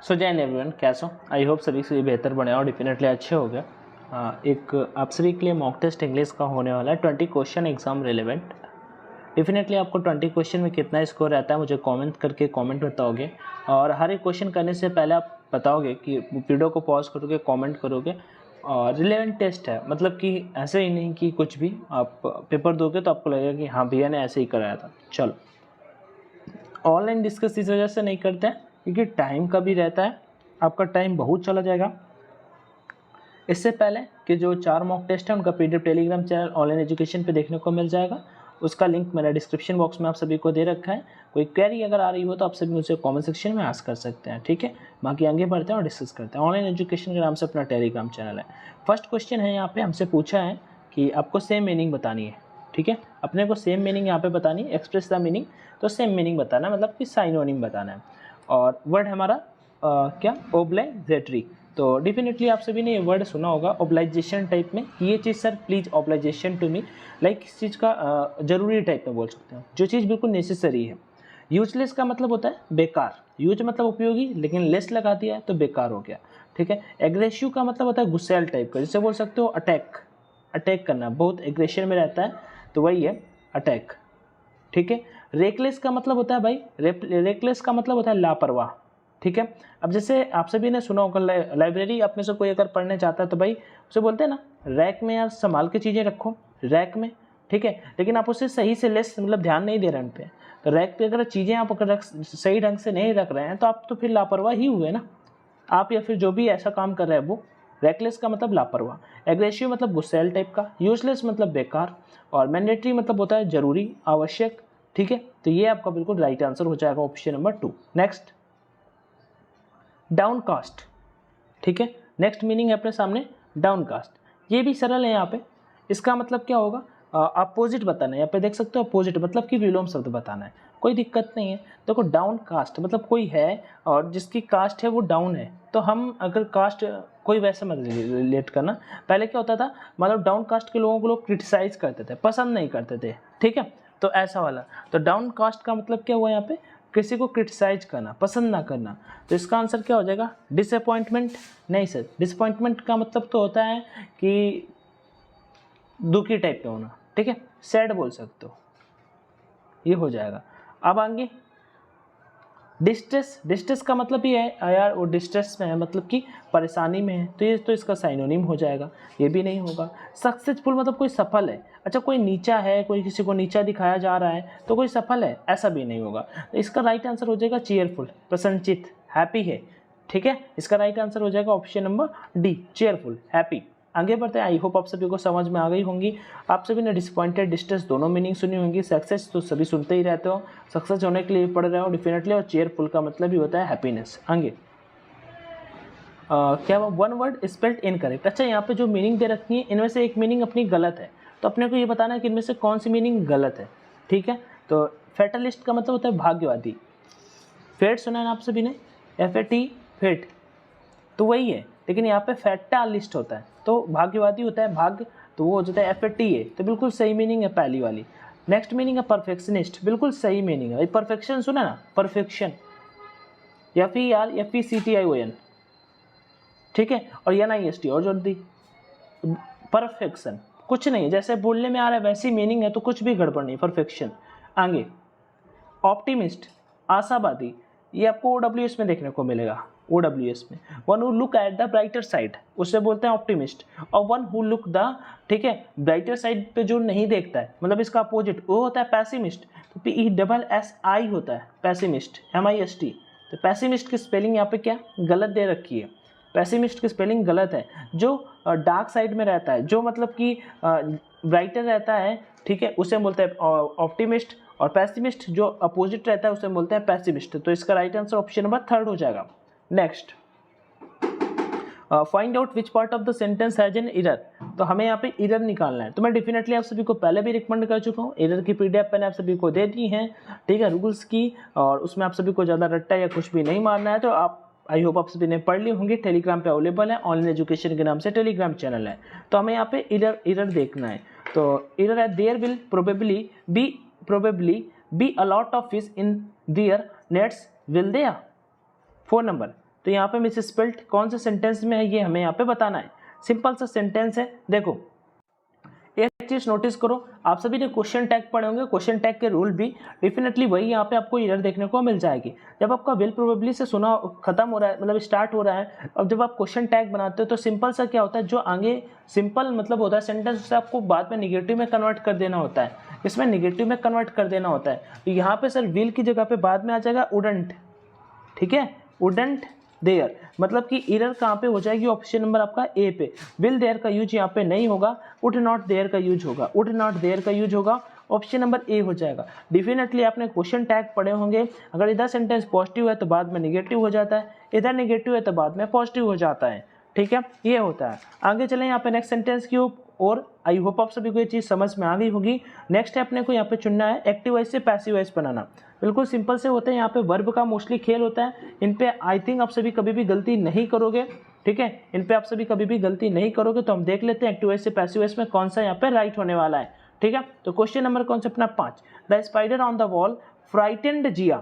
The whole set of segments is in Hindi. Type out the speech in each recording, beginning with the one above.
सो जैन एवरीवन, कैसे हो? आई होप सभी से बेहतर बने और डेफिनेटली अच्छे हो गए। एक आप सभी के लिए मॉक टेस्ट इंग्लिश का होने वाला है 20 क्वेश्चन एग्जाम रिलेवेंट। डेफिनेटली आपको 20 क्वेश्चन में कितना स्कोर रहता है मुझे कमेंट करके कमेंट बताओगे। और हर एक क्वेश्चन करने से पहले आप बताओगे कि वीडियो को पॉज करोगे, कमेंट करोगे। और रिलेवेंट टेस्ट है, मतलब कि ऐसे ही नहीं कि कुछ भी आप पेपर दोगे तो आपको लगेगा कि हाँ भैया ने ऐसे ही कराया था। चलो, ऑनलाइन डिस्कस इस वजह से नहीं करते हैं क्योंकि टाइम का भी रहता है, आपका टाइम बहुत चला जाएगा। इससे पहले कि जो 4 मॉक टेस्ट है उनका PDF Telegram channel online education पे देखने को मिल जाएगा। उसका लिंक मैंने डिस्क्रिप्शन बॉक्स में आप सभी को दे रखा है। कोई क्वेरी अगर आ रही हो तो आप सभी मुझसे कमेंट सेक्शन में आस्क कर सकते हैं, ठीक है। बाकी आगे बढ़ते हैं और डिस्कस करते हैं। ऑनलाइन एजुकेशन के नाम से अपना टेलीग्राम चैनल है। फर्स्ट क्वेश्चन है, यहाँ पे हमसे पूछा है कि आपको सेम मीनिंग बतानी है, ठीक है। अपने को सेम मीनिंग यहाँ पे बतानी है, एक्सप्रेस द मीनिंग, तो सेम मीनिंग बताना है, मतलब कि साइनोनिम बताना है। और वर्ड हमारा क्या, ओब्लाइजेटरी। तो डेफिनेटली आप सभी ने ये वर्ड सुना होगा ओब्लाइजेशन टाइप में। ये चीज़ sir please obligation to me, like इस चीज़ का जरूरी टाइप में बोल सकते हैं, जो चीज़ बिल्कुल नेसेसरी है। यूजलेस का मतलब होता है बेकार, यूज मतलब उपयोगी, लेकिन लेस लगा दिया है तो बेकार हो गया, ठीक है। एग्रेसिव का मतलब होता है गुस्सैल टाइप का, जिसे बोल सकते हो अटैक, अटैक करना, बहुत एग्रेशन में रहता है तो वही है अटैक, ठीक है। रेकलेस का मतलब होता है भाई, रेकलेस का मतलब होता है लापरवाह, ठीक है। अब जैसे आप सभी ने सुना होगा लाइब्रेरी आप में से कोई अगर पढ़ने चाहता है तो भाई उसे बोलते हैं ना रैक में यार संभाल के चीज़ें रखो, रैक में, ठीक है। लेकिन आप उसे सही से लेस मतलब ध्यान नहीं दे रहे उन पे, तो रैक पे अगर चीज़ें आप अगर सही ढंग से नहीं रख रहे हैं तो आप तो फिर लापरवाह ही हुए ना आप, या फिर जो भी ऐसा काम कर रहे हैं वो। रेकलेस का मतलब लापरवाह, एग्रेसिव मतलब गुस्सैल टाइप का, यूजलेस मतलब बेकार, और मैंडेटरी मतलब होता है जरूरी, आवश्यक, ठीक है। तो ये आपका बिल्कुल राइट आंसर हो जाएगा ऑप्शन नंबर 2। नेक्स्ट, डाउनकास्ट, ठीक है। नेक्स्ट मीनिंग है अपने सामने डाउनकास्ट। ये भी सरल है यहाँ पे। इसका मतलब क्या होगा, अपोजिट बताना है। यहाँ पे देख सकते हो अपोजिट मतलब कि विलोम शब्द बताना है, कोई दिक्कत नहीं है। देखो डाउनकास्ट मतलब कोई है और जिसकी कास्ट है वो डाउन है, तो हम अगर कास्ट कोई वैसे मत रिलेट करना। पहले क्या होता था, मतलब डाउन कास्ट के लोगों को लोग क्रिटिसाइज करते थे, पसंद नहीं करते थे, ठीक है। तो ऐसा वाला, तो डाउन कास्ट का मतलब क्या हुआ यहाँ पे, किसी को क्रिटिसाइज करना, पसंद ना करना। तो इसका आंसर क्या हो जाएगा, डिसअपॉइंटमेंट। नहीं सर, डिसअपॉइंटमेंट का मतलब तो होता है कि दुखी टाइप का होना, ठीक है, सैड बोल सकते हो, ये हो जाएगा। अब आगे डिस्ट्रेस, डिस्ट्रेस का मतलब ये है यार वो डिस्ट्रेस में है, मतलब कि परेशानी में है, तो ये तो इसका साइनोनिम हो जाएगा, ये भी नहीं होगा। सक्सेसफुल मतलब कोई सफल है, अच्छा कोई नीचा है, कोई किसी को नीचा दिखाया जा रहा है तो कोई सफल है, ऐसा भी नहीं होगा। तो इसका राइट आंसर हो जाएगा चीयरफुल, प्रसन्नचित, हैप्पी है, ठीक है। इसका राइट आंसर हो जाएगा option number D, cheerful, happy. आगे बढ़ते हैं। आई होप आप सभी को समझ में आ गई होंगी। आप सभी ने डिसअपॉइंटेड, डिस्ट्रेस दोनों मीनिंग सुनी होंगी। सक्सेस तो सभी सुनते ही रहते हो, सक्सेस होने के लिए पढ़ रहे हो डेफिनेटली, और चेयरफुल का मतलब ही होता है हैप्पीनेस। आगे क्या वन वर्ड स्पेल्ड इनकरेक्ट। अच्छा यहाँ पे जो मीनिंग दे रखी है इनमें से एक मीनिंग अपनी गलत है, तो अपने को ये बताना है कि इनमें से कौन सी मीनिंग गलत है, ठीक है। तो फेटलिस्ट का मतलब होता है भाग्यवादी। फेट सुना है ना आप सभी ने, FAT, फेट, तो वही है, लेकिन यहाँ पे फैटालिस्ट होता है तो भाग्यवादी होता है, भाग्य, तो वो हो जाता है FATA, तो बिल्कुल सही मीनिंग है पहली वाली। नेक्स्ट मीनिंग है परफेक्शनिस्ट, बिल्कुल सही मीनिंग है। परफेक्शन सुना ना, परफेक्शन, FECTION, ठीक है, और NIST और जोड़ दी, परफेक्शन कुछ नहीं है, जैसे बोलने में आ रहा है वैसी मीनिंग है, तो कुछ भी गड़बड़ नहीं, परफेक्शन। आगे ऑप्टिमिस्ट, आशावादी, ये आपको OWS में देखने को मिलेगा। OWS में one who look at the brighter side, उससे बोलते हैं ऑप्टिमिस्ट। और वन हु लुक द, ठीक है, ब्राइटर साइड पे जो नहीं देखता है, मतलब इसका अपोजिट वो होता है पैसिमिस्ट। तो PESSI होता है पैसिमिस्ट, MIST। तो पैसिमिस्ट की स्पेलिंग यहाँ पे क्या गलत दे रखी है, पैसिमिस्ट की स्पेलिंग गलत है। जो डार्क साइड में रहता है, जो मतलब कि ब्राइटर रहता है, ठीक है, उसे बोलते हैं ऑप्टिमिस्ट। और पैसिमिस्ट जो अपोजिट रहता है उसे बोलते हैं पैसिमिस्ट। तो इसका राइट आंसर ऑप्शन नंबर 3 हो जाएगा। Next, find out which part of the sentence has an error. तो हमें यहाँ पे एरर निकालना है। तो मैं डेफिनेटली आप सभी को पहले भी रिकमेंड कर चुका हूँ, एरर की PDF मैंने आप सभी को दे दी है, ठीक है, रूल्स की, और उसमें आप सभी को ज़्यादा रट्टा या कुछ भी नहीं मारना है। तो आप आई होप आप सभी ने पढ़ ली होंगी, टेलीग्राम पे अवेलेबल है, ऑनलाइन एजुकेशन के नाम से टेलीग्राम चैनल है। तो हमें यहाँ पे एरर देखना है। तो एरर है there will probably be a lot of fish in their nets, will there. 4 number, तो यहाँ पे मिस स्पेल्ट कौन से सेंटेंस में है ये हमें यहाँ पे बताना है। सिंपल सा सेंटेंस है। देखो एक चीज नोटिस करो, आप सभी ने क्वेश्चन टैग पढ़े होंगे, क्वेश्चन टैग के रूल भी डेफिनेटली वही यहाँ पे आपको एरर देखने को मिल जाएगी। जब आपका विल प्रोबेबली से सुना खत्म हो रहा है, मतलब स्टार्ट हो रहा है, अब जब आप क्वेश्चन टैग बनाते हो तो सिंपल सा क्या होता है, जो आगे सिंपल मतलब होता है सेंटेंस, उसे आपको बाद में निगेटिव में कन्वर्ट कर देना होता है, इसमें निगेटिव में कन्वर्ट कर देना होता है। तो यहाँ पे सर विल की जगह पे बाद में आ जाएगा वुडंट, ठीक है, वुडंट देयर, मतलब कि एरर कहाँ पे हो जाएगी, ऑप्शन नंबर आपका ए पे। विल देयर का यूज यहाँ पे नहीं होगा, वुड नॉट देयर का यूज होगा, वुड नॉट देयर का यूज होगा, ऑप्शन नंबर ए हो जाएगा। डेफिनेटली आपने क्वेश्चन टैग पढ़े होंगे, अगर इधर सेंटेंस पॉजिटिव है तो बाद में निगेटिव हो जाता है, इधर निगेटिव है तो बाद में पॉजिटिव हो जाता है, ठीक है, ये होता है। आगे चलें यहाँ पे नेक्स्ट सेंटेंस की और आई होप आप सभी को ये चीज़ समझ में आ गई होगी। नेक्स्ट है अपने को यहाँ पे चुनना है एक्टिव वॉइस से पैसिव वॉइस बनाना। बिल्कुल सिंपल से होते हैं, यहाँ पे वर्ब का मोस्टली खेल होता है, इन पे आई थिंक आप सभी कभी भी गलती नहीं करोगे, ठीक है, इन पे आप सभी कभी भी गलती नहीं करोगे। तो हम देख लेते हैं एक्टिव वॉइस से पैसिव वॉइस में कौन सा यहाँ पे राइट होने वाला है, ठीक है। तो क्वेश्चन नंबर कौन सा अपना 5, the spider on the wall frightened Jiya,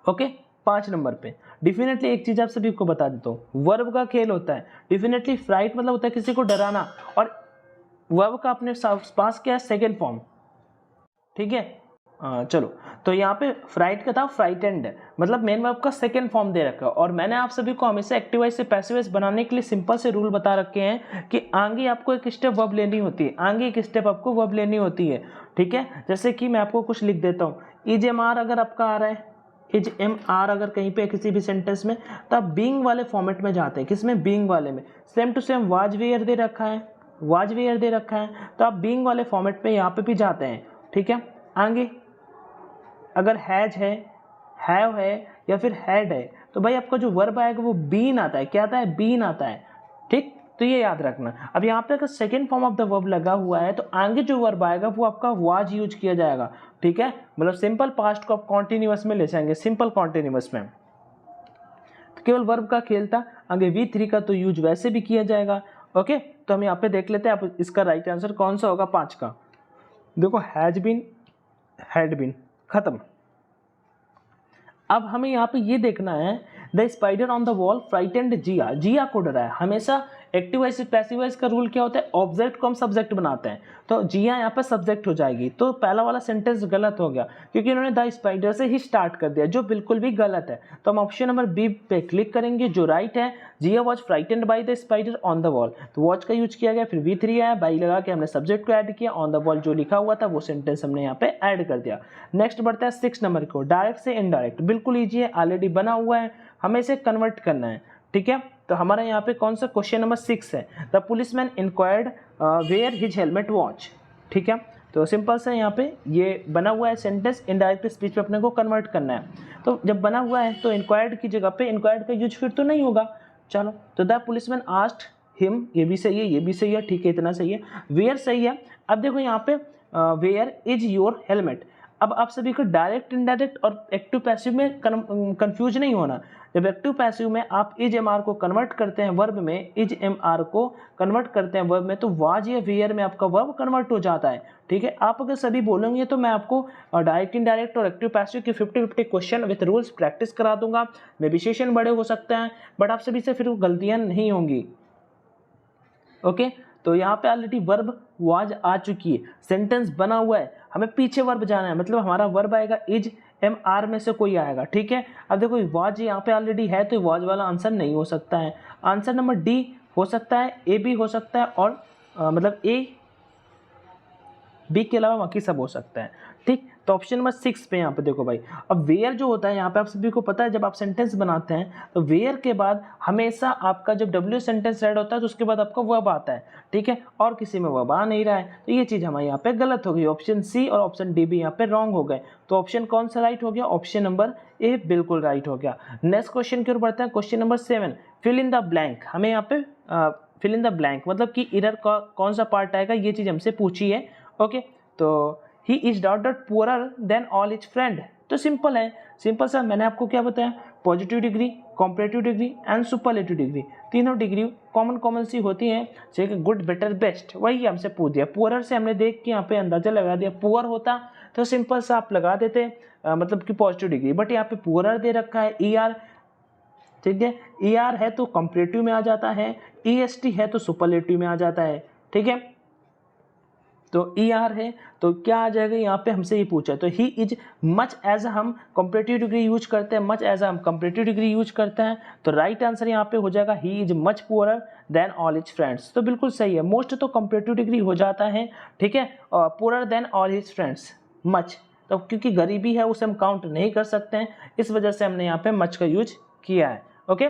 okay 5 number पे। डेफिनेटली एक चीज आप सभी को बता देता हूँ, वर्ब का खेल होता है। डेफिनेटली फ्राइट मतलब होता है किसी को डराना, और वर्ब का अपने पास क्या है, सेकेंड फॉर्म, ठीक है। चलो तो यहाँ पे फ्राइट का था फ्राइटेंड, मतलब मेन वर्ब का सेकेंड फॉर्म दे रखा है। और मैंने आप सभी को हमेशा एक्टिव वॉइस से पैसिव वॉइस बनाने के लिए सिंपल से रूल बता रखे हैं कि आगे आपको एक स्टेप वर्ब लेनी होती है, आगे एक स्टेप आपको वर्ब लेनी होती है, ठीक है। जैसे कि मैं आपको कुछ लिख देता हूँ, इज एम आर अगर आपका आ रहा है, इज एम आर अगर कहीं पे किसी भी सेंटेंस में, तो आप बीइंग वाले फॉर्मेट में जाते हैं, किसमें, बीइंग वाले में। Same to same was were they रखा है, वाज वेयर दे रखा है, तो आप बीइंग वाले फॉर्मेट पे यहाँ पे भी जाते हैं, ठीक है। आगे अगर हैज है, हैव है या फिर हैड है, तो भाई आपका जो वर्ब आएगा वो बीन आता है, क्या आता है, बीन आता है, ठीक। तो ये याद रखना। अब यहाँ पे अगर second form of the verb लगा हुआ है तो आगे जो वर्ब आएगा वो आपका वाज यूज किया जाएगा, ठीक है। मतलब सिंपल पास्ट को आप कॉन्टिन्यूअस में ले जाएंगे, सिंपल कॉन्टिन्यूअस में। तो केवल वर्ब का खेल था, आगे V3 का तो यूज वैसे भी किया जाएगा, ओके। तो हम यहाँ पे देख लेते हैं आप इसका राइट आंसर कौन सा होगा 5 का। देखो हैज बीन, हैड बीन, खत्म। अब हमें यहाँ पे ये देखना है, the spider on the wall frightened Jia, Jia को डरा है। हमेशा एक्टिव वॉइस पैसिव वॉइस का रूल क्या होता है, ऑब्जेक्ट को हम सब्जेक्ट बनाते हैं, तो जिया यहाँ पे सब्जेक्ट हो जाएगी। तो पहला वाला सेंटेंस गलत हो गया क्योंकि उन्होंने द स्पाइडर से ही स्टार्ट कर दिया, जो बिल्कुल भी गलत है। तो हम ऑप्शन नंबर बी पे क्लिक करेंगे, जो राइट है, Jia was frightened by the spider on the wall. तो वॉच का यूज किया गया, फिर V3 आया, बाई लगा के हमने सब्जेक्ट को ऐड किया, ऑन द वॉल जो लिखा हुआ था वो सेंटेंस हमने यहाँ पे ऐड कर दिया। नेक्स्ट बढ़ता है 6 नंबर को, डायरेक्ट से इनडायरेक्ट, बिल्कुल ईजी है, ऑलरेडी बना हुआ है, हमें इसे कन्वर्ट करना है, ठीक है। तो हमारा यहाँ पे कौन सा क्वेश्चन नंबर 6 है, the policeman inquired where his helmet watch, ठीक है। तो सिंपल सा यहाँ पे ये बना हुआ है सेंटेंस, इनडायरेक्ट स्पीच पे अपने को कन्वर्ट करना है। तो जब बना हुआ है तो इंक्वायर्ड की जगह पे इंक्वायर्ड का यूज फिर तो नहीं होगा, चलो। तो द पुलिसमैन आस्क्ड हिम, ये भी सही है, ये भी सही है, ठीक है, इतना सही है। वेयर सही है। अब देखो यहाँ पे वेयर इज योर हेलमेट। अब आप सभी को डायरेक्ट इनडायरेक्ट और एक्टिव पैसिव में कंफ्यूज नहीं होना। जब एक्टिव पैसिव में आप इज एम आर को कन्वर्ट करते हैं वर्ब में, इज एम आर को कन्वर्ट करते हैं वर्ब में, तो वाज या वेयर में आपका वर्ब कन्वर्ट हो जाता है, ठीक है। आप अगर सभी बोलेंगे तो मैं आपको डायरेक्ट इनडायरेक्ट और एक्टिव पैसिव की 50-50 क्वेश्चन विथ रूल्स प्रैक्टिस करा दूंगा। मे बी सेशन बड़े हो सकते हैं बट आप सभी से फिर गलतियाँ नहीं होंगी, ओके। तो यहाँ पे ऑलरेडी वर्ब वाज आ चुकी है, सेंटेंस बना हुआ है, हमें पीछे वर्ब जाना है, मतलब हमारा वर्ब आएगा इज एम आर में से कोई आएगा, ठीक है। अब देखो वाज यहाँ पे ऑलरेडी है तो वाज वाला आंसर नहीं हो सकता है, आंसर नंबर डी हो सकता है, ए भी हो सकता है, और मतलब ए बी के अलावा बाकी सब हो सकता है, ठीक। तो ऑप्शन नंबर 6 पे यहाँ पे देखो भाई, अब वेयर जो होता है यहाँ पे आप सभी को पता है, जब आप सेंटेंस बनाते हैं तो वेयर के बाद हमेशा आपका जब डब्ल्यू सेंटेंस ऐड होता है तो उसके बाद आपका वर्ब आता है, ठीक है। और किसी में वर्ब आ नहीं रहा है, तो ये चीज़ हमारे यहाँ पे गलत हो गई। ऑप्शन सी और ऑप्शन डी भी यहाँ पे रॉन्ग हो गए। तो ऑप्शन कौन सा राइट हो गया, ऑप्शन नंबर ए बिल्कुल राइट हो गया। नेक्स्ट क्वेश्चन की ओर बढ़ते हैं, question number 7, fill in the blank. हमें यहाँ पे फिल इन द ब्लैंक मतलब कि इधर का कौन सा पार्ट आएगा ये चीज़ हमसे पूछी है, ओके। तो he is dot dot poorer than all his friend. तो सिंपल है, सिंपल सा मैंने आपको क्या बताया, positive degree, comparative degree and superlative degree, तीनों डिग्री कॉमन सी होती हैं, जैसे गुड बेटर बेस्ट, वही हमसे पूछ दिया। पुअरर से हमने देख के यहाँ पे अंदाजा लगा दिया, पुअर होता तो सिंपल सा आप लगा देते मतलब कि पॉजिटिव डिग्री, बट यहाँ पे पुअरर दे रखा है ER, ठीक है। ER है तो कंपैरेटिव में आ जाता है, EST है तो सुपरलेटिव में आ जाता है, ठीक है। तो ER है तो क्या आ जाएगा, यहाँ पे हमसे ये पूछा है, तो ही इज मच एज हम कंपैरेटिव डिग्री यूज करते हैं, मच एज हम कंपैरेटिव डिग्री यूज करते हैं, तो राइट आंसर यहाँ पे हो जाएगा he is much poorer than all his friends. तो बिल्कुल सही है, मोस्ट तो कंपैरेटिव डिग्री हो जाता है, ठीक है, और poorer than all his friends much, तो क्योंकि गरीबी है उसे हम काउंट नहीं कर सकते हैं, इस वजह से हमने यहाँ पे मच का यूज किया है। ओके,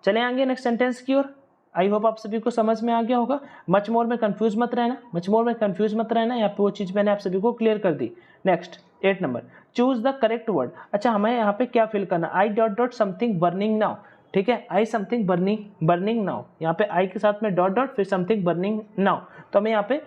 चले आएंगे नेक्स्ट सेंटेंस की ओर। आई होप आप सभी को समझ में आ गया होगा। मच मोर में कंफ्यूज मत रहना, मच मोर में कंफ्यूज मत रहना, यहाँ पे वो चीज़ मैंने आप सभी को क्लियर कर दी। Next 8 number, choose the correct word. अच्छा, हमें यहाँ पे क्या फिल करना, I dot dot something burning now, ठीक है, आई समथिंग बर्निंग नाउ, यहाँ पे आई के साथ में डॉट डॉट फिर समथिंग बर्निंग नाउ, तो हमें यहाँ पे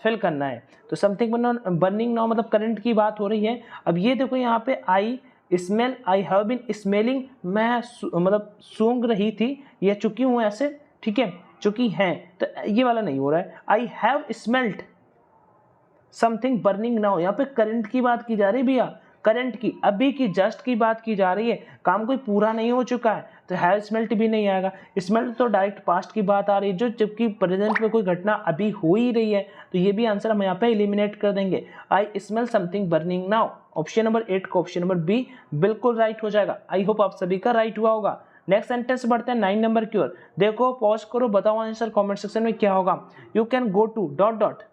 फिल करना है। तो समथिंग बर्निंग नाउ मतलब करंट की बात हो रही है। अब ये देखो यहाँ पे I smell, I have been smelling, मैं मतलब सूंघ रही थी, या चुकी हूँ ऐसे, ठीक है, चुकी हैं, तो ये वाला नहीं हो रहा है। I have smelt something burning now, यहाँ पे करंट की बात की जा रही है भैया, करंट की, अभी की, जस्ट की बात की जा रही है, काम कोई पूरा नहीं हो चुका है, तो हैव स्मेल्ट भी नहीं आएगा। स्मेल्ट तो डायरेक्ट पास्ट की बात आ रही है, जो जबकि प्रेजेंट में कोई घटना अभी हो ही रही है, तो ये भी आंसर हम यहाँ पे एलिमिनेट कर देंगे। I smell something burning now, option number 8 को ऑप्शन नंबर बी बिल्कुल राइट हो जाएगा। आई होप आप सभी का राइट हुआ होगा। नेक्स्ट सेंटेंस बढ़ते हैं 9 नंबर की ओर। देखो, पॉज करो, बताओ आंसर कमेंट सेक्शन में क्या होगा। You can go to dot dot,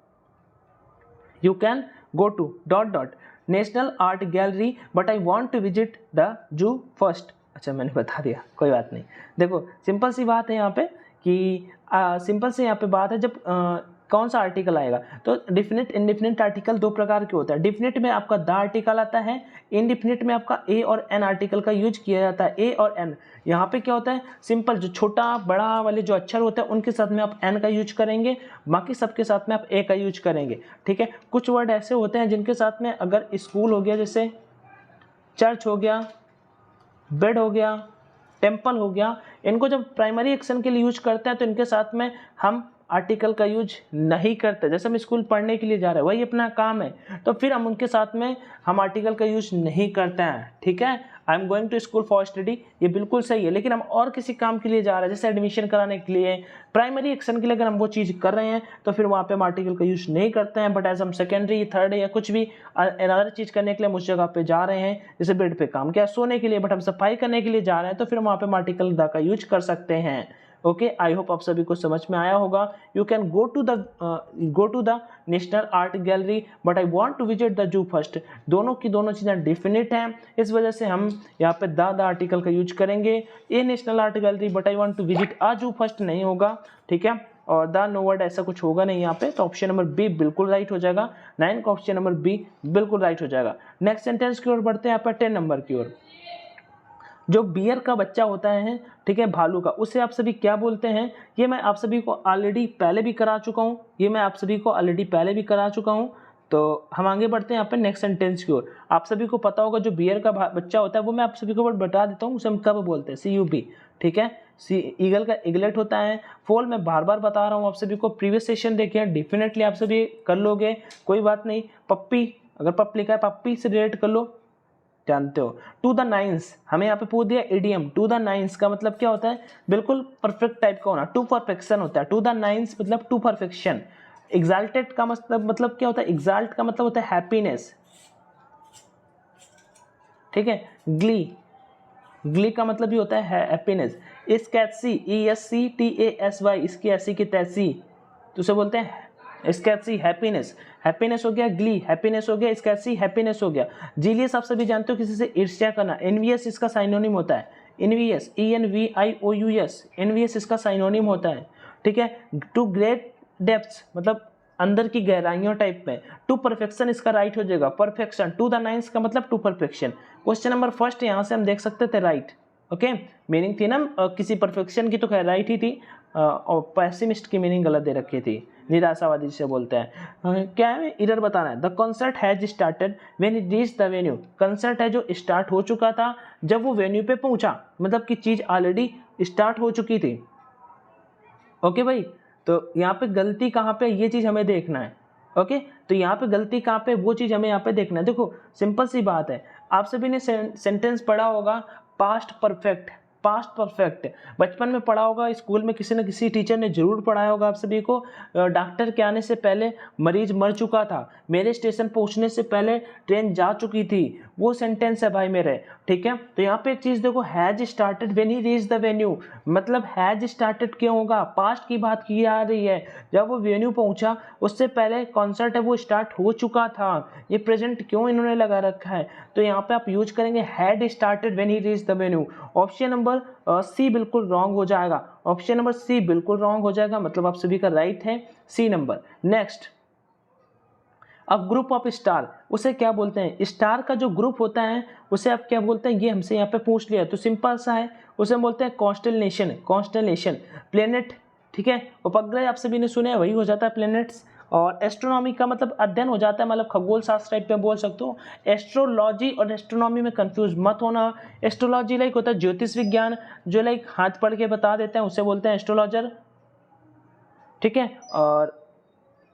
you can go to dot dot national art gallery but I want to visit the zoo first. अच्छा, मैंने बता दिया, कोई बात नहीं। देखो, सिंपल सी बात है यहाँ पे कि सिंपल सी यहाँ पे बात है, जब कौन सा आर्टिकल आएगा, तो डिफिनिट इंडिफिनिट आर्टिकल दो प्रकार के होता है। डिफिनिट में आपका द आर्टिकल आता है, इंडिफिनिट में आपका ए और एन आर्टिकल का यूज किया जाता है। ए और एन, यहाँ पे क्या होता है, सिंपल जो छोटा बड़ा वाले जो अक्षर होते हैं उनके साथ में आप एन का यूज करेंगे, बाकी सबके साथ में आप ए का यूज करेंगे, ठीक है। कुछ वर्ड ऐसे होते हैं जिनके साथ में, अगर स्कूल हो गया, जैसे चर्च हो गया, बेड हो गया, टेम्पल हो गया, इनको जब प्राइमरी एक्शन के लिए यूज करते हैं तो इनके साथ में हम आर्टिकल का यूज नहीं करते। जैसे हम स्कूल पढ़ने के लिए जा रहे हैं, वही अपना काम है, तो फिर हम उनके साथ में हम आर्टिकल का यूज नहीं करते हैं, ठीक है। I am going to school for study, ये बिल्कुल सही है, लेकिन हम और किसी काम के लिए जा रहे हैं, जैसे एडमिशन कराने के लिए, प्राइमरी एक्शन के लिए अगर हम वो चीज़ कर रहे हैं तो फिर वहाँ पे हम आर्टिकल का यूज नहीं करते हैं। बट एज हम सेकेंडरी, थर्ड या कुछ भी अनदर चीज़ करने के लिए हम उस जगह पे जा रहे हैं, जैसे बेड पे काम किया, सोने के लिए, बट हम सफाई करने के लिए जा रहे हैं, तो फिर हम वहाँ पे आर्टिकल द का यूज कर सकते हैं। ओके, आई होप आप सभी को समझ में आया होगा। You can go to the national art gallery but I want to visit the zoo first, दोनों की दोनों चीज़ें डिफिनिट हैं, इस वजह से हम यहाँ पे द आर्टिकल का यूज करेंगे। A national art gallery but I want to visit a zoo first नहीं होगा, ठीक है, और द नो वर्ड ऐसा कुछ होगा नहीं यहाँ पे, तो ऑप्शन नंबर बी बिल्कुल राइट हो जाएगा। 9 का ऑप्शन नंबर बी बिल्कुल राइट हो जाएगा। नेक्स्ट सेंटेंस की ओर बढ़ते हैं, यहाँ पर 10 नंबर की ओर। जो बियर का बच्चा होता है, ठीक है, भालू का, उसे आप सभी क्या बोलते हैं, ये मैं आप सभी को ऑलरेडी पहले भी करा चुका हूँ, तो हम आगे बढ़ते हैं यहाँ पे नेक्स्ट सेंटेंस की ओर। आप सभी को पता होगा जो बियर का बच्चा होता है, वो मैं आप सभी को बता देता हूँ, उसे हम कब बोलते हैं, CUB, ठीक है। ईगल का इगलेट होता है। फोल मैं बार बार बता रहा हूँ आप सभी को, प्रीवियस सेशन देखिए, डेफिनेटली आप सभी कर लोगे, कोई बात नहीं। पप्पी, अगर पप लिखा है, पप्पी से रिलेट कर लो, जानते हो। टू द नाइन्स, हमें यहाँ पे पूछ दिया इडियम, टू द नाइन्स का मतलब क्या होता है, बिल्कुल परफेक्ट टाइप का होना, टू परफेक्शन होता है। टू द नाइन्स मतलब टू परफेक्शन। एग्जाल्टेड का मतलब क्या होता है, एग्जाल्ट का मतलब होता है हैप्पीनेस, ठीक है। ग्ली का मतलब भी होता है हैप्पीनेस। स्कैट्सी, ESCTASY, इसकी ऐसी की तैसी, तो उसे बोलते हैं स्कैट्सी, हैप्पीनेस हो गया, ग्ली हैप्पीनेस हो गया, स्कैट्सी हैप्पीनेस हो गया। जीलियस आप सभी जानते हो, किसी से ईर्ष्या करना। एनवियस इसका साइनोनिम होता है, एनवियस, ENVIOUS, एनवियस इसका साइनोनिम होता है, ठीक है। टू ग्रेट डेप्थ्स मतलब अंदर की गहराइयों टाइप में। टू परफेक्शन इसका राइट हो जाएगा, परफेक्शन। टू द नाइन्स का मतलब to perfection. Question number first यहाँ से हम देख सकते थे राइट, ओके, मीनिंग थी ना किसी परफेक्शन की, तो खैर राइट ही थी, और पैसिमिस्ट की मीनिंग गलत दे रखी थी, निराशावादी जिसे बोलते हैं। क्या है, इरर बताना है। The concert has started when it reach the venue, concert है जो स्टार्ट हो चुका था जब वो वेन्यू पे पहुंचा, मतलब कि चीज़ ऑलरेडी स्टार्ट हो चुकी थी। ओके भाई, तो यहाँ पे गलती कहाँ पे, ये चीज़ हमें देखना है। ओके, तो यहाँ पे गलती कहाँ पे, वो चीज़ हमें यहाँ पे देखना है। देखो सिंपल सी बात है, आप सभी ने सेंटेंस पढ़ा होगा, पास्ट परफेक्ट, पास्ट परफेक्ट। बचपन में पढ़ा होगा, स्कूल में किसी न किसी टीचर ने जरूर पढ़ाया होगा आप सभी को, डॉक्टर के आने से पहले मरीज मर चुका था, मेरे स्टेशन पहुंचने से पहले ट्रेन जा चुकी थी, वो सेंटेंस है भाई मेरे। ठीक है, तो यहाँ पे एक चीज देखो, has started when he reach the venue, मतलब हैज स्टार्टेड क्यों होगा, पास्ट की बात की जा रही है, जब वो वेन्यू पहुंचा उससे पहले कॉन्सर्ट है वो स्टार्ट हो चुका था, ये प्रेजेंट क्यों इन्होंने लगा रखा है, तो यहाँ पे आप यूज करेंगे had started when he reach the venue. Option number C बिल्कुल रॉन्ग हो जाएगा, ऑप्शन नंबर सी बिल्कुल रॉन्ग हो जाएगा, मतलब आप सभी का राइट है सी नंबर। नेक्स्ट, अब ग्रुप ऑफ स्टार उसे क्या बोलते हैं, स्टार का जो ग्रुप होता है उसे आप क्या बोलते हैं, ये हमसे यहाँ पे पूछ लिया तो सिंपल सा है, उसे हम बोलते हैं कॉन्स्टेलेशन, कॉन्स्टेलेशन। प्लेनेट, ठीक है, उपग्रह आप सभी ने सुने हैं, वही हो जाता है प्लेनेट्स। और एस्ट्रोनॉमी का मतलब अध्ययन हो जाता है, मतलब खगोल शास्त्र टाइप में बोल सकते हो। एस्ट्रोलॉजी और एस्ट्रोनॉमी में कंफ्यूज मत होना। एस्ट्रोलॉजी लाइक होता है ज्योतिष विज्ञान, जो लाइक हाथ पढ़ के बता देते हैं उसे बोलते हैं एस्ट्रोलॉजर, ठीक है। और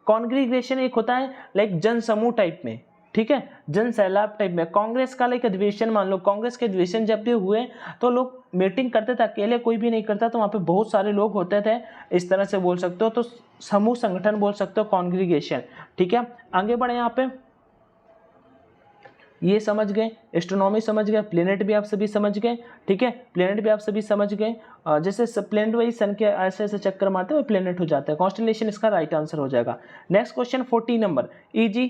कॉन्ग्रीगेशन एक होता है लाइक जन समूह टाइप में, ठीक है, जन सैलाब टाइप में। कांग्रेस का लाइक अधिवेशन मान लो, कांग्रेस के अधिवेशन जब भी हुए तो लोग मीटिंग करते थे, अकेले कोई भी नहीं करता, तो वहाँ पे बहुत सारे लोग होते थे, इस तरह से बोल सकते हो, तो समूह संगठन बोल सकते हो कॉन्ग्रीगेशन। ठीक है, आगे बढ़े, यहाँ पे ये समझ गए, एस्ट्रोनॉमी समझ गए, प्लेनेट भी आप सभी समझ गए, ठीक है, प्लेनेट भी आप सभी समझ गए। जैसे प्लेनेट वही सन के ऐसे ऐसे चक्कर मारते हुए प्लेनेट हो जाता है, कॉन्स्टेलेशन इसका राइट आंसर हो जाएगा। नेक्स्ट क्वेश्चन 40 नंबर, इजी,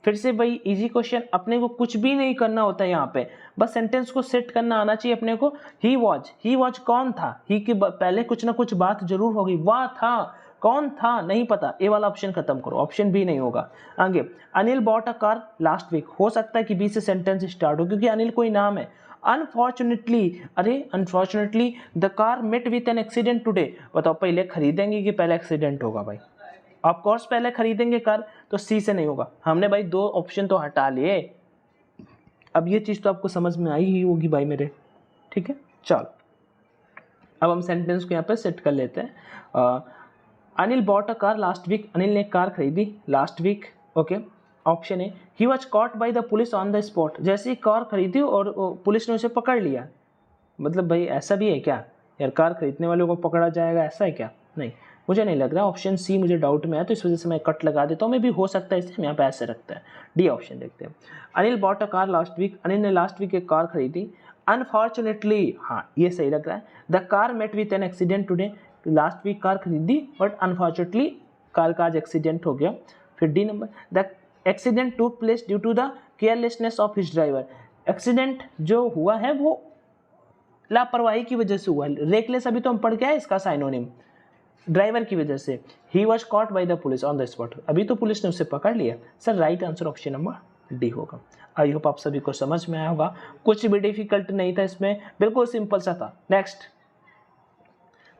फिर से वही इजी क्वेश्चन, अपने को कुछ भी नहीं करना होता है यहाँ पे, बस सेंटेंस को सेट करना आना चाहिए अपने को। ही वॉज कौन था, ही के पहले कुछ ना कुछ बात जरूर होगी, वह था, कौन था नहीं पता, ए वाला ऑप्शन खत्म करो, ऑप्शन बी नहीं होगा। आगे, Anil bought a car last week, हो सकता है कि बी से सेंटेंस स्टार्ट हो क्योंकि अनिल कोई नाम है। अनफॉर्चुनेटली, अरे unfortunately the car met with an accident today, बताओ पहले खरीदेंगे कि पहले एक्सीडेंट होगा भाई, ऑफ कोर्स पहले खरीदेंगे कार, तो सी से नहीं होगा। हमने भाई दो ऑप्शन तो हटा लिए, अब ये चीज़ तो आपको समझ में आई ही होगी भाई मेरे, ठीक है। चलो अब हम सेंटेंस को यहाँ पे सेट कर लेते हैं। Anil bought a car last week, Anil ने कार खरीदी last week, okay. Option A, he was caught by the police on the spot, जैसे ही कार खरीदी और पुलिस ने उसे पकड़ लिया, मतलब भाई ऐसा भी है क्या यार, कार खरीदने वालों को पकड़ा जाएगा, ऐसा है क्या, नहीं मुझे नहीं लग रहा। ऑप्शन सी मुझे डाउट में है, तो इस वजह से मैं कट लगा देता हूँ, मैं भी हो सकता है, इसलिए हम यहाँ पे ऐसे रखते हैं। डी ऑप्शन देखते हैं, Anil bought a car last week, Anil ने लास्ट वीक एक कार खरीदी। अनफॉर्चुनेटली, हाँ ये सही लग रहा है, the car met with an accident today, last week car खरीदी बट अनफॉर्चुनेटली कार का आज एक्सीडेंट हो गया। फिर D number, the accident took place due to the carelessness of his driver, accident जो हुआ है वो लापरवाही की वजह से हुआ है, रेकलेस अभी तो हम पढ़ के आए इसका साइनोनिम, ड्राइवर की वजह से। He was caught by the police on the spot, अभी तो पुलिस ने उसे पकड़ लिया। Sir right answer option number D होगा। आई होप आप सभी को समझ में आया होगा, कुछ भी डिफिकल्ट नहीं था इसमें, बिल्कुल सिंपल सा था। Next,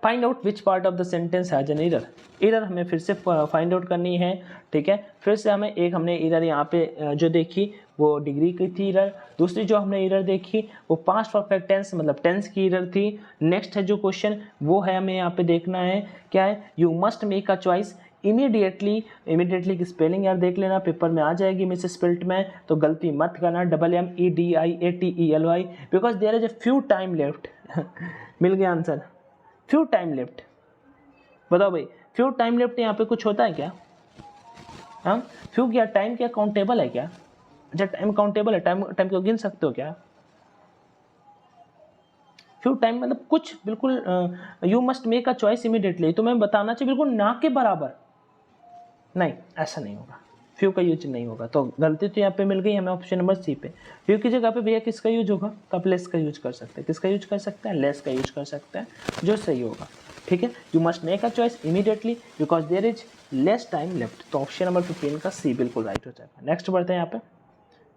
find out which part of the sentence has an error, error हमें फिर से फाइंड आउट करनी है, ठीक है। फिर से हमें एक हमने एरर यहाँ पे जो देखी वो डिग्री की थी एरर, दूसरी जो हमने एरर देखी वो पास्ट परफेक्ट टेंस मतलब टेंस की एरर थी। नेक्स्ट है जो क्वेश्चन वो है हमें यहाँ पे देखना है, क्या है, you must make a choice immediately, immediately की स्पेलिंग यार देख लेना, पेपर में आ जाएगी मिस स्पेल्ट में, तो गलती मत करना, MMEDIATELY, because there is a few time left. मिल गया आंसर, फ्यू टाइम लेफ्ट, बताओ भाई फ्यू टाइम लेफ्ट यहाँ पे कुछ होता है क्या, हाँ फ्यू क्या टाइम क्या काउंटेबल है क्या, अच्छा टाइम काउंटेबल है, टाइम टाइम को गिन सकते हो क्या, फ्यू टाइम मतलब कुछ बिल्कुल, you must make a choice immediately, तो मैं बताना चाहिए बिल्कुल ना के बराबर, नहीं ऐसा नहीं होगा, फ्यू का यूज नहीं होगा, तो गलती तो यहाँ पे मिल गई हमें ऑप्शन नंबर सी पे। फ्यू की जगह पे भैया किसका यूज होगा, तो आप लेस का यूज कर सकते हैं, किसका यूज कर सकते हैं, लेस का यूज कर सकते हैं, जो सही होगा, ठीक है। You must make a choice immediately because there is less time left, तो ऑप्शन नंबर 15 का सी बिल्कुल राइट हो जाएगा। नेक्स्ट बढ़ते हैं यहाँ पे,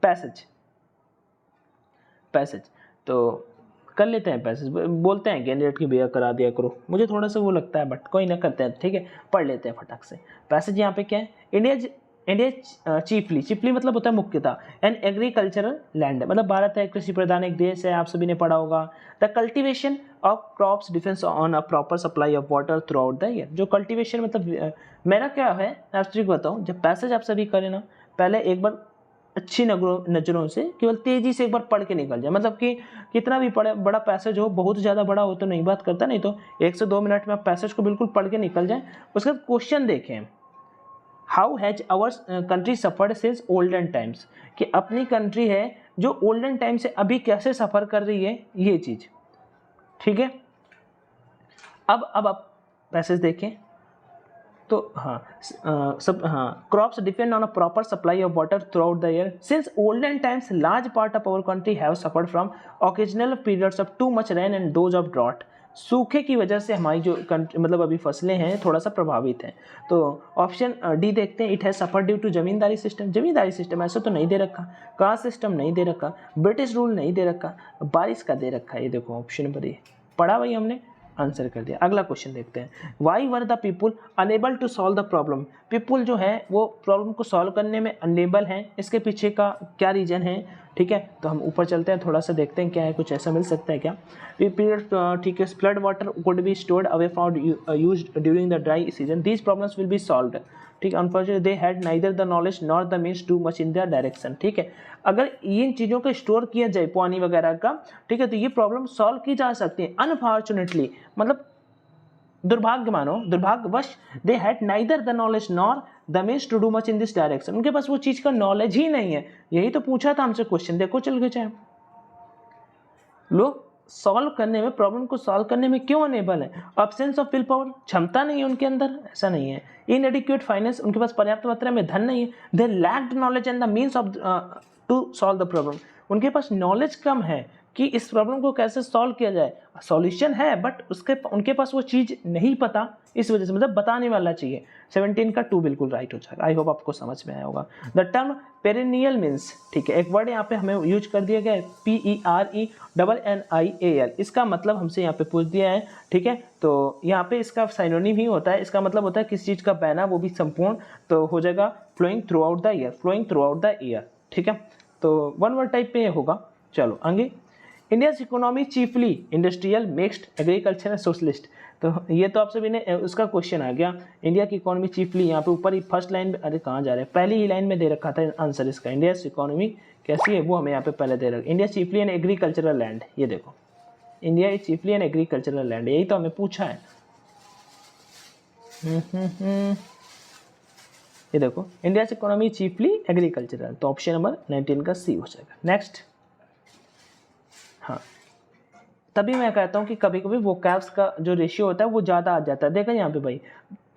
पैसेज, पैसेज तो कर लेते हैं, पैसेज बोलते हैं कैंडिडेट की भैया करा दिया करो, मुझे थोड़ा सा वो लगता है बट कोई ना करते हैं, ठीक है, पढ़ लेते हैं फटाक से। पैसेज यहाँ पे क्या है, इंडिया चीफली, चीफली मतलब होता है मुख्यतः, एंड एग्रीकल्चरल लैंड, मतलब भारत है कृषि प्रधान एक देश है, आप सभी ने पढ़ा होगा। The cultivation of crops depends on a proper supply of water throughout the year, जो कल्टिवेशन मतलब मेरा क्या है, मैं आपको बताऊँ, जब पैसेज आप सभी करें ना, पहले एक बार अच्छी नज़रों से केवल तेज़ी से एक बार पढ़ के निकल जाए, मतलब कि कितना भी बड़ा पैसेज हो, बहुत ज़्यादा बड़ा हो तो नहीं बात करता, नहीं तो 1 से 2 मिनट में आप पैसेज को बिल्कुल पढ़ के निकल जाएं। उसके बाद क्वेश्चन देखें, how has our country suffered since olden times, कि अपनी कंट्री है जो ओल्डन टाइम से अभी कैसे सफ़र कर रही है, ये चीज़, ठीक है। अब आप पैसेज देखें तो crops depend on a proper supply of water throughout the year since olden times large part of our country have suffered from occasional periods of too much rain and those of drought. सूखे की वजह से हमारी जो कंट्री मतलब अभी फसलें हैं थोड़ा सा प्रभावित हैं। तो ऑप्शन डी देखते हैं, it has suffer due to zamindari system. Zamindari system ऐसा तो नहीं दे रखा, कास्ट सिस्टम नहीं दे रखा, ब्रिटिश रूल नहीं दे रखा, बारिश का दे रखा है। ये देखो ऑप्शन नंबर ए पढ़ा भाई हमने, आंसर कर दिया। अगला क्वेश्चन देखते हैं, why were the people unable to solve the problem. People जो है वो प्रॉब्लम को सॉल्व करने में अनेबल हैं, इसके पीछे का क्या रीजन है, ठीक है। तो हम ऊपर चलते हैं, थोड़ा सा देखते हैं क्या है, कुछ ऐसा मिल सकता है क्या। ठीक है, flood water could be stored away from used during the dry season, these problems will be solved. ठीक है, unfortunately they had neither the knowledge nor the means too much in their direction. ठीक है, अगर इन चीज़ों को स्टोर किया जाए पानी वगैरह का, ठीक है, तो ये प्रॉब्लम सॉल्व की जा सकती है। अनफॉर्चुनेटली मतलब दुर्भाग्य मानो, दुर्भाग्यवश they had neither the knowledge nor the means to do much in this direction, उनके पास वो चीज़ का नॉलेज ही नहीं है। यही तो पूछा था हमसे क्वेश्चन, देखो चल गए चाहे लोग सॉल्व करने में, प्रॉब्लम को सॉल्व करने में क्यों अनेबल है। एब्सेंस ऑफ विल पावर, क्षमता नहीं है उनके अंदर, ऐसा नहीं है। इनएडिक्वेट फाइनेंस, उनके पास पर्याप्त मात्रा में धन नहीं है। They lacked knowledge and the means of to solve the problem, उनके पास नॉलेज कम है कि इस प्रॉब्लम को कैसे सॉल्व किया जाए। सॉल्यूशन है बट उनके पास वो चीज़ नहीं पता, इस वजह से मतलब बताने वाला चाहिए। 17 का 2 बिल्कुल राइट हो जाएगा। आई होप आपको समझ में आया होगा। द टर्म पेरेनियल मीन्स, ठीक है, एक वर्ड यहाँ पे हमें यूज कर दिया गया है PERENNIAL, इसका मतलब हमसे यहाँ पे पूछ दिया है। ठीक है, तो यहाँ पे इसका साइनोनिम ही होता है, इसका मतलब होता है किसी चीज़ का बहना, वो भी संपूर्ण, तो हो जाएगा flowing throughout the year, flowing throughout the year. ठीक है, तो वन वर्ड टाइप पे होगा। चलो आगे, India's economy chiefly industrial, mixed, agriculture and socialist. तो ये तो आप सभी ने उसका क्वेश्चन आ गया। इंडिया की इकोनॉमी चीफली, यहाँ पे ऊपर ही फर्स्ट लाइन में, अरे कहाँ जा रहे हैं, पहली ही लाइन में दे रखा था आंसर इसका। इंडिया इकोनॉमी कैसी है वो हमें यहाँ पे पहले दे रखा। India chiefly an agricultural land, ये देखो India is chiefly an agricultural land, यही तो हमें पूछा है। ये देखो इंडिया इकोनॉमी चीफली एग्रीकल्चरल, तो ऑप्शन नंबर 19 का सी हो जाएगा। नेक्स्ट, हाँ, तभी मैं कहता हूँ कि कभी कभी वोकैब्स का जो रेशियो होता है वो ज़्यादा आ जाता है। देखा यहाँ पे भाई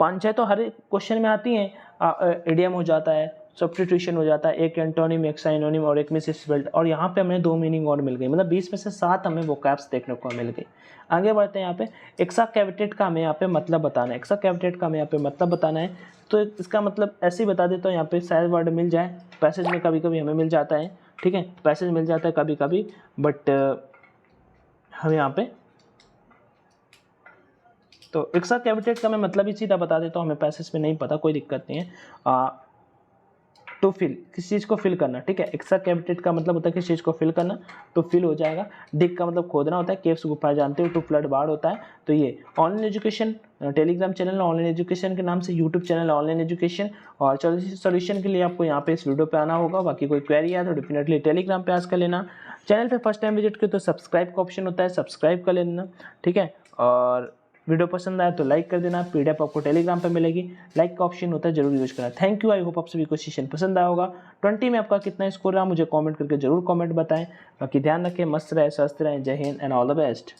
5-6 तो हर क्वेश्चन में आती हैं, इडियम हो जाता है, सब्स्टिट्यूशन हो जाता है, एक एंटोनिम, एक साइनोनिम और एक मिसिस बेल्ट, और यहाँ पे हमें 2 मीनिंग और मिल गई, मतलब 20 में से 7 हमें वोकैब्स देखने को मिल गई। आगे बढ़ते हैं, यहाँ पे एक्साकैविटेट का हमें यहाँ पे मतलब बताना है। एक्साकैविटेट का हमें यहाँ पे मतलब बताना है, तो इसका मतलब ऐसे ही बता देता हूँ, यहाँ पे शायद वर्ड मिल जाए, पैसेज में कभी कभी हमें मिल जाता है। ठीक है, पैसेज मिल जाता है कभी कभी, बट हम यहाँ पे तो एक्साकैविटेट का मैं मतलब ही सीधा बता देता हूँ, हमें पैसेज में नहीं पता, कोई दिक्कत नहीं है। टू फिल, किसी चीज़ को फिल करना। ठीक है, एक्साकैविटेट का मतलब होता है किसी चीज़ को फिल करना, तो फिल हो जाएगा। डिग का मतलब खोदना होता है, केव्स गुफा जानते हो, टू फ्लड बाढ़ होता है। तो ये online education, Telegram channel online education के नाम से, यूट्यूब चैनल ऑनलाइन एजुकेशन, और सॉल्यूशन के लिए आपको यहाँ पे इस वीडियो पे आना होगा। बाकी कोई क्वेरी है तो डेफिनेटली टेलीग्राम पे आज कर लेना। चैनल पे फर्स्ट टाइम विजिट किया तो सब्सक्राइब का ऑप्शन होता है, सब्सक्राइब कर लेना। ठीक है, और वीडियो पसंद आया तो लाइक कर देना। PDF आपको टेलीग्राम पे मिलेगी, लाइक का ऑप्शन होता है, जरूर यूज करना। थैंक यू, आई होप आप सभी को सेशन पसंद आया होगा। 20 में आपका कितना स्कोर रहा मुझे कमेंट करके जरूर कमेंट बताएं। बाकी ध्यान रखें, मस्त रहे, स्वस्थ रहें, जय Hind and all the best.